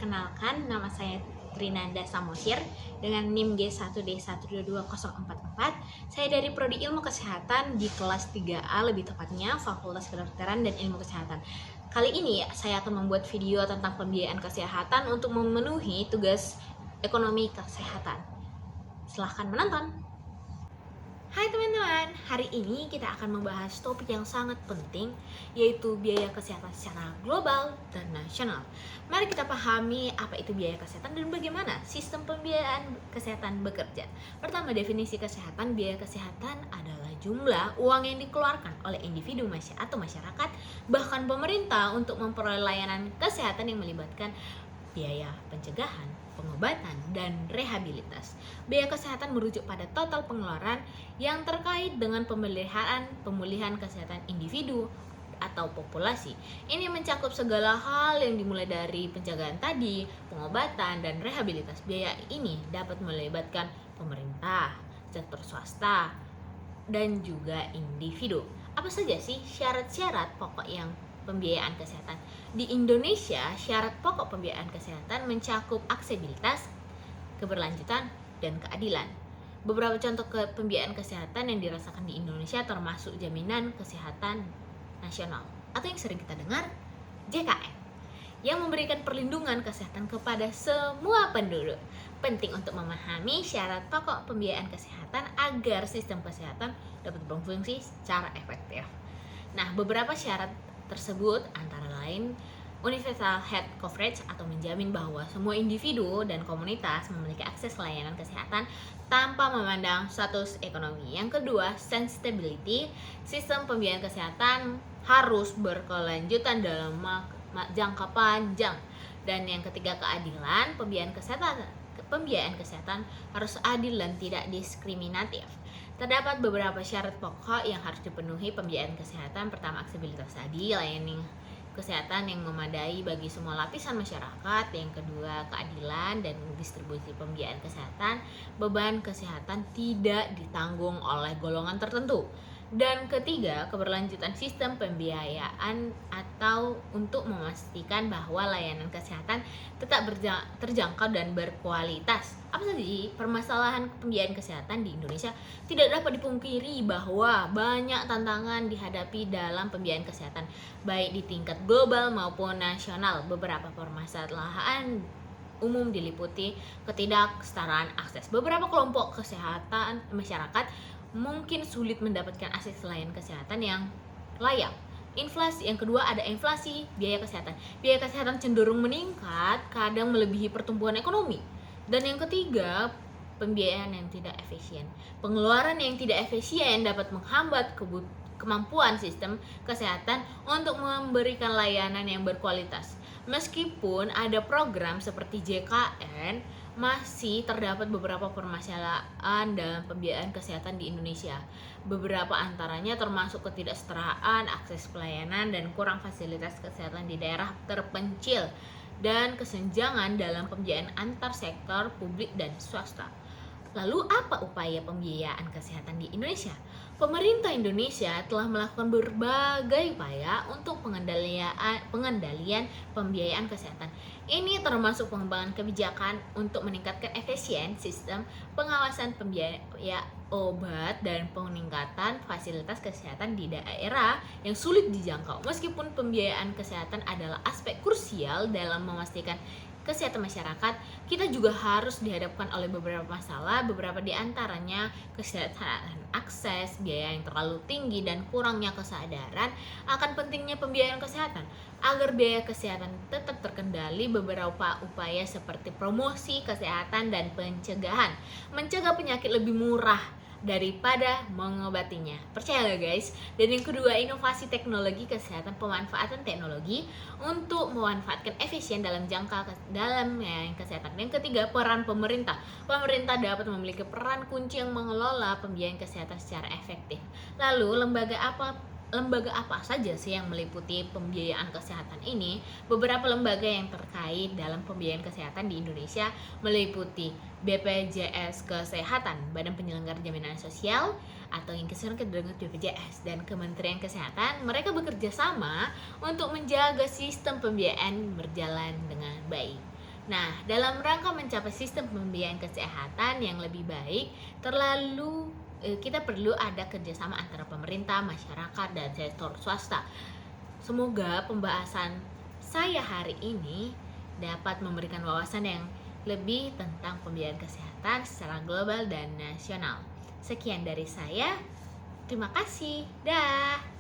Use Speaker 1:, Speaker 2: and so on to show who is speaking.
Speaker 1: Perkenalkan, nama saya Trinanda Samosir dengan NIM G1D122044. Saya dari Prodi Ilmu Kesehatan di kelas 3A, lebih tepatnya Fakultas Kedokteran dan Ilmu Kesehatan. Kali ini saya akan membuat video tentang pembiayaan kesehatan untuk memenuhi tugas ekonomi kesehatan. Silahkan menonton. Hai teman-teman, hari ini kita akan membahas topik yang sangat penting, yaitu biaya kesehatan secara global dan nasional. Mari kita pahami apa itu biaya kesehatan dan bagaimana sistem pembiayaan kesehatan bekerja. Pertama, definisi kesehatan. Biaya kesehatan adalah jumlah uang yang dikeluarkan oleh individu atau masyarakat, bahkan pemerintah untuk memperoleh layanan kesehatan yang melibatkan biaya pencegahan, pengobatan, dan rehabilitas. Biaya kesehatan merujuk pada total pengeluaran yang terkait dengan pemulihan kesehatan individu atau populasi. Ini mencakup segala hal yang dimulai dari pencegahan tadi, pengobatan, dan rehabilitas. Biaya ini dapat melibatkan pemerintah, sektor swasta, dan juga individu. Apa saja sih syarat-syarat pokok yang pembiayaan kesehatan? Di Indonesia, syarat pokok pembiayaan kesehatan mencakup aksesibilitas, keberlanjutan, dan keadilan. Beberapa contoh pembiayaan kesehatan yang dirasakan di Indonesia termasuk jaminan kesehatan nasional atau yang sering kita dengar JKN, yang memberikan perlindungan kesehatan kepada semua penduduk. Penting untuk memahami syarat pokok pembiayaan kesehatan agar sistem kesehatan dapat berfungsi secara efektif. Nah, beberapa syarat tersebut antara lain universal health coverage atau menjamin bahwa semua individu dan komunitas memiliki akses layanan kesehatan tanpa memandang status ekonomi. Yang kedua, sustainability. Sistem pembiayaan kesehatan harus berkelanjutan dalam jangka panjang. Dan yang ketiga, keadilan. Pembiayaan kesehatan harus adil dan tidak diskriminatif. Terdapat beberapa syarat pokok yang harus dipenuhi pembiayaan kesehatan. Pertama, aksesibilitas tadi, layanan kesehatan yang memadai bagi semua lapisan masyarakat. Yang kedua, keadilan dan distribusi pembiayaan kesehatan. Beban kesehatan tidak ditanggung oleh golongan tertentu. Dan ketiga, keberlanjutan sistem pembiayaan atau untuk memastikan bahwa layanan kesehatan tetap terjangkau dan berkualitas. Apa saja permasalahan pembiayaan kesehatan di Indonesia? Tidak dapat dipungkiri bahwa banyak tantangan dihadapi dalam pembiayaan kesehatan, baik di tingkat global maupun nasional. Beberapa permasalahan umum diliputi ketidaksetaraan akses. Beberapa kelompok kesehatan masyarakat mungkin sulit mendapatkan akses layanan kesehatan yang layak. Inflasi, yang kedua ada inflasi biaya kesehatan. Biaya kesehatan cenderung meningkat, kadang melebihi pertumbuhan ekonomi. Dan yang ketiga, pembiayaan yang tidak efisien. Pengeluaran yang tidak efisien dapat menghambat kemampuan sistem kesehatan untuk memberikan layanan yang berkualitas. Meskipun ada program seperti JKN, masih terdapat beberapa permasalahan dalam pembiayaan kesehatan di Indonesia. Beberapa antaranya termasuk ketidaksetaraan akses pelayanan dan kurang fasilitas kesehatan di daerah terpencil dan kesenjangan dalam pembiayaan antar sektor publik dan swasta. Lalu apa upaya pembiayaan kesehatan di Indonesia? Pemerintah Indonesia telah melakukan berbagai upaya untuk pengendalian pembiayaan kesehatan. Ini termasuk pengembangan kebijakan untuk meningkatkan efisien sistem pengawasan pembiayaan obat dan peningkatan fasilitas kesehatan di daerah yang sulit dijangkau. Meskipun pembiayaan kesehatan adalah aspek krusial dalam memastikan kesehatan masyarakat, kita juga harus dihadapkan oleh beberapa masalah. Beberapa di antaranya kesehatan akses, biaya yang terlalu tinggi, dan kurangnya kesadaran akan pentingnya pembiayaan kesehatan. Agar biaya kesehatan tetap terkendali, beberapa upaya seperti promosi kesehatan dan pencegahan. Mencegah penyakit lebih murah daripada mengobatinya. Percayalah guys. Dan yang kedua, inovasi teknologi kesehatan, pemanfaatan teknologi untuk memanfaatkan efisien dalam kesehatan. Yang ketiga, peran pemerintah. Pemerintah dapat memiliki peran kunci yang mengelola pembiayaan kesehatan secara efektif. Lalu, lembaga apa saja sih yang meliputi pembiayaan kesehatan ini? Beberapa lembaga yang terkait dalam pembiayaan kesehatan di Indonesia meliputi BPJS Kesehatan, Badan Penyelenggara Jaminan Sosial atau yang sering kita dengar BPJS, dan Kementerian Kesehatan. Mereka bekerja sama untuk menjaga sistem pembiayaan berjalan dengan baik. Nah, dalam rangka mencapai sistem pembiayaan kesehatan yang lebih baik, kita perlu ada kerjasama antara pemerintah, masyarakat, dan sektor swasta. Semoga pembahasan saya hari ini dapat memberikan wawasan yang lebih tentang pembiayaan kesehatan secara global dan nasional. Sekian dari saya. Terima kasih. Dah.